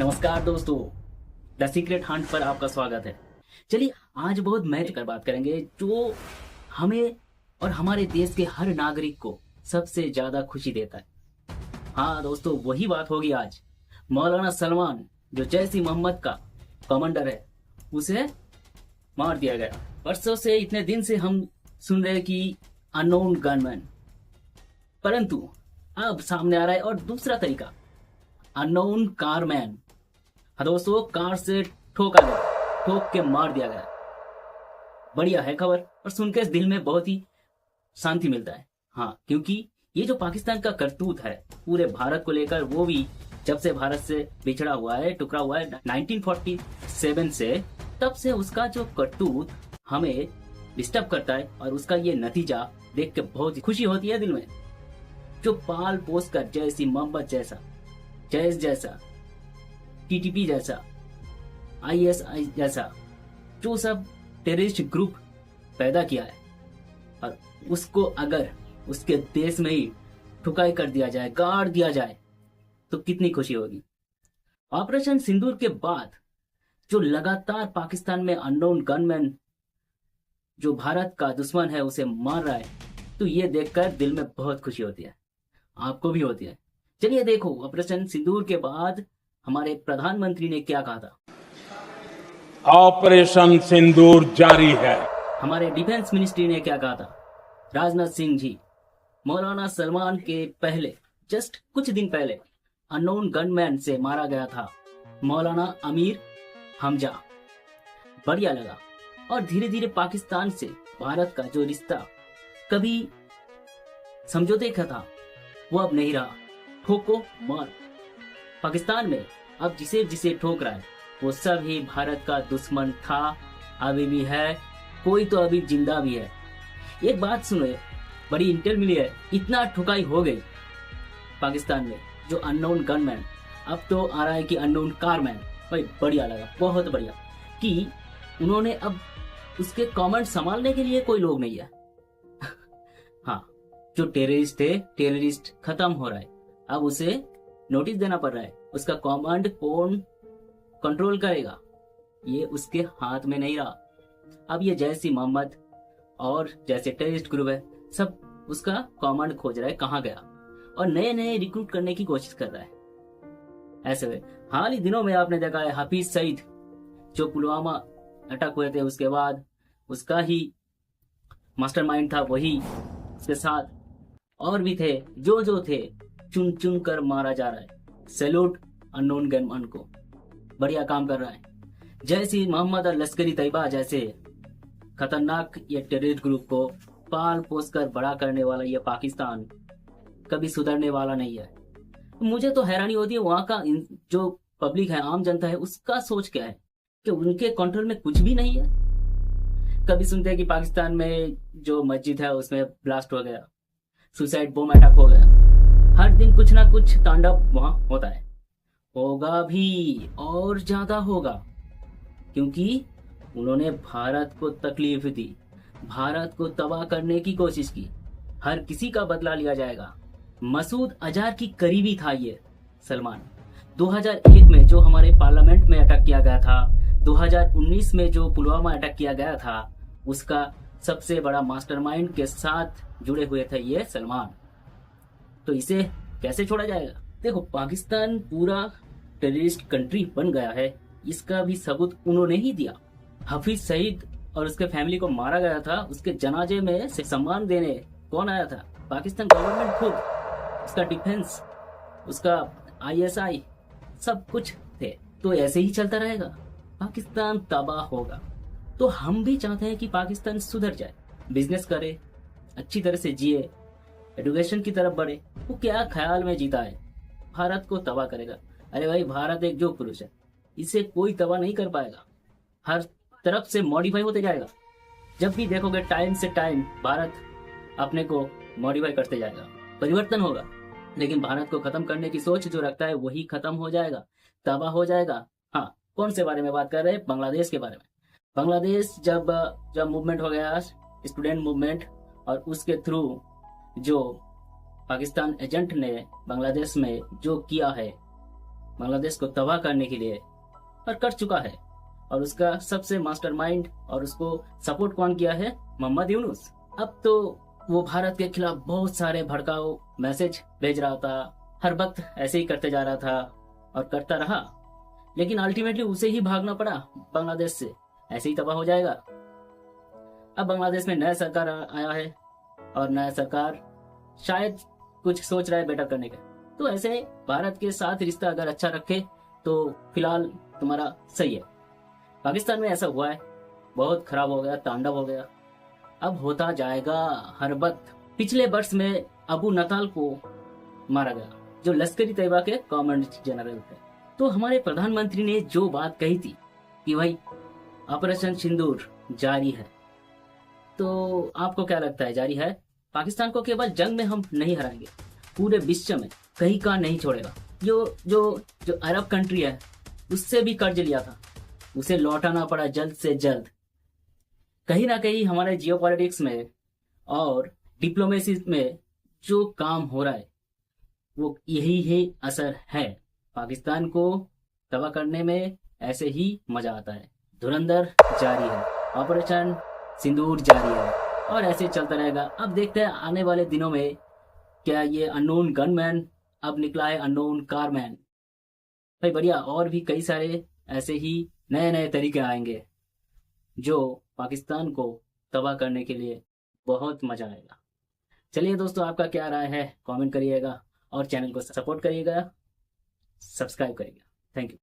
नमस्कार दोस्तों, the secret Hunt पर आपका स्वागत है। चलिए आज बहुत महत्व कर बात करेंगे जो हमें और हमारे देश के हर नागरिक को सबसे ज्यादा खुशी देता है। हाँ दोस्तों, वही बात होगी आज। मौलाना सलमान जो जैश ई मोहम्मद का कमांडर है, उसे मार दिया गया। वर्षों से, इतने दिन से हम सुन रहे कि अननोन गनमैन, परंतु अब सामने आ रहा है और दूसरा तरीका, अननोन कारमैन। हाँ दोस्तों, कार से ठोका गया, ठोक के मार दिया गया। बढ़िया है खबर, और सुनकर दिल में बहुत ही शांति मिलता है। हाँ, क्योंकि ये जो पाकिस्तान का करतूत है पूरे भारत को लेकर, वो भी जब से भारत से बिछड़ा हुआ है, टुकड़ा हुआ है 1947 से, तब से उसका जो करतूत हमें डिस्टर्ब करता है, और उसका ये नतीजा देख के बहुत ही खुशी होती है दिल में। जो पाल पोस कर जैश ई मोहम्मद जैसा, जैश जैसा, टीटीपी जैसा, आईएसआई जैसा, जो सब टेररिस्ट ग्रुप पैदा किया है, और उसको अगर उसके देश में ही ठुकाई कर दिया जाए, गाड़ दिया जाए, तो कितनी खुशी होगी। ऑपरेशन सिंदूर के बाद जो लगातार पाकिस्तान में अननोन गनमैन जो भारत का दुश्मन है उसे मार रहा है, तो ये देखकर दिल में बहुत खुशी होती है, आपको भी होती है। चलिए देखो, ऑपरेशन सिंदूर के बाद हमारे प्रधानमंत्री ने क्या कहा था। ऑपरेशन सिंदूर जारी है। हमारे डिफेंस मिनिस्ट्री ने क्या कहा था। राजनाथ सिंह जी मौलाना सलमान के पहले, जस्ट कुछ दिन पहले, अननोन गनमैन से मारा गया था मौलाना अमीर हमजा। बढ़िया लगा। और धीरे धीरे पाकिस्तान से भारत का जो रिश्ता कभी समझौते का था, वो अब नहीं रहा। ठोको मार। पाकिस्तान में अब जिसे जिसे ठोक रहा है, वो सब ही भारत का दुश्मन था, अभी भी है, कोई तो अभी जिंदा भी है। एक बात सुनो, बड़ी इंटेल मिली है। इतना ठुकाई हो गई पाकिस्तान में, जो अननोन गनमैन, अब तो आ रहा है कि अननोन कारमैन। भाई बढ़िया लगा, बहुत बढ़िया, कि उन्होंने अब उसके कमेंट संभालने के लिए कोई लोग नहीं है। हाँ, जो टेररिस्ट थे, टेररिस्ट खत्म हो रहा है, अब उसे नोटिस देना पड़ रहा है। उसका कमांड कौन कंट्रोल करेगा, ये उसके हाथ में नहीं रहा। अब ये जैश ई मोहम्मद और जैसे टेररिस्ट ग्रुप है, सब उसका कमांड खोज रहा है कहाँ गया, और नए नए रिक्रूट करने की कोशिश कर रहा है। ऐसे में हाल ही दिनों में आपने देखा है हाफिज सईद, जो पुलवामा अटैक हुए थे, उसके बाद उसका ही मास्टरमाइंड था, वही उसके साथ और भी थे, जो थे, चुन चुन कर मारा जा रहा है। सैल्यूट अननोन गनमैन को, बढ़िया काम कर रहा है। जैश ई मोहम्मद और लश्कर-ए तैयबा जैसे खतरनाक ये टेररिस्ट ग्रुप को पाल पोस कर बड़ा करने वाला ये पाकिस्तान कभी सुधरने वाला नहीं है। मुझे तो हैरानी होती है, वहां का जो पब्लिक है, आम जनता है, उसका सोच क्या है कि उनके कंट्रोल में कुछ भी नहीं है। कभी सुनते हैं कि पाकिस्तान में जो मस्जिद है उसमें ब्लास्ट हो गया, सुसाइड बम अटैक हो गया, हर दिन कुछ ना कुछ तांडव वहां होता है। होगा भी, और ज्यादा होगा, क्योंकि उन्होंने भारत को तकलीफ दी, भारत को तबाह करने की कोशिश की। हर किसी का बदला लिया जाएगा। मसूद अजहर की करीबी था ये सलमान। 2001 में जो हमारे पार्लियामेंट में अटैक किया गया था, 2019 में जो पुलवामा अटैक किया गया था, उसका सबसे बड़ा मास्टरमाइंड के साथ जुड़े हुए थे ये सलमान। तो इसे कैसे छोड़ा जाएगा। देखो, पाकिस्तान पूरा टेररिस्ट कंट्री बन गया है, इसका भी सबूत उन्होंने ही दिया। हाफिज सईद और उसके फैमिली को मारा गया था, उसके जनाजे में से सम्मान देने कौन आया था? पाकिस्तान गवर्नमेंट खुद, उसका डिफेंस, उसका आईएसआई, सब कुछ थे। तो ऐसे ही चलता रहेगा, पाकिस्तान तबाह होगा। तो हम भी चाहते हैं कि पाकिस्तान सुधर जाए, बिजनेस करे, अच्छी तरह से जिए, एजुकेशन की तरफ बढ़े। वो क्या ख्याल में जीता है, भारत को तबाह करेगा? अरे भाई, भारत एक जो पुरुष है, इसे कोई तबाह नहीं कर पाएगा, हर तरफ से मॉडिफाई होते जाएगा। जब भी देखोगे टाइम से टाइम भारत अपने को मॉडिफाई करते जाएगा, परिवर्तन होगा, लेकिन भारत को खत्म करने की सोच जो रखता है वही खत्म हो जाएगा, तबाह हो जाएगा। हाँ, कौन से बारे में बात कर रहे हैं? बांग्लादेश के बारे में। बांग्लादेश जब मूवमेंट हो गया, स्टूडेंट मूवमेंट, और उसके थ्रू जो पाकिस्तान एजेंट ने बांग्लादेश में जो किया है, बांग्लादेश को तबाह करने के लिए, और कर चुका है। और उसका सबसे मास्टरमाइंड और उसको सपोर्ट कौन किया है? मोहम्मद यूनुस। अब तो वो भारत के खिलाफ बहुत सारे भड़काऊ मैसेज भेज रहा था, हर वक्त ऐसे ही करते जा रहा था और करता रहा, लेकिन अल्टीमेटली उसे ही भागना पड़ा बांग्लादेश से, ऐसे ही तबाह हो जाएगा। अब बांग्लादेश में नया सरकार आया है और नया सरकार शायद कुछ सोच रहा है बेटर करने का। तो ऐसे भारत के साथ रिश्ता अगर अच्छा रखे तो फिलहाल तुम्हारा सही है। पाकिस्तान में ऐसा हुआ है, बहुत खराब हो गया, तांडव हो गया, अब होता जाएगा हर वक्त। पिछले वर्ष में अबू नताल को मारा गया, जो लश्करी तैयबा के कमांडेंट जनरल थे। तो हमारे प्रधानमंत्री ने जो बात कही थी कि भाई ऑपरेशन सिंदूर जारी है, तो आपको क्या लगता है जारी है? पाकिस्तान को केवल जंग में हम नहीं हराएंगे, पूरे विश्व में कहीं का नहीं छोड़ेगा। जो जो जो अरब कंट्री है उससे भी कर्ज लिया था, उसे लौटाना पड़ा जल्द से जल्द। कहीं ना कहीं हमारे जियोपॉलिटिक्स में और डिप्लोमेसी में जो काम हो रहा है वो यही है असर है। पाकिस्तान को तबाह करने में ऐसे ही मजा आता है। धुरंधर जारी है, ऑपरेशन सिंदूर जारी है और ऐसे चलता रहेगा। अब देखते हैं आने वाले दिनों में क्या ये अननोन गनमैन अब निकला है अननोन कारमैन। भाई बढ़िया, और भी कई सारे ऐसे ही नए नए तरीके आएंगे जो पाकिस्तान को तबाह करने के लिए बहुत मजा आएगा। चलिए दोस्तों, आपका क्या राय है कमेंट करिएगा और चैनल को सपोर्ट करिएगा, सब्सक्राइब करिएगा। Thank you.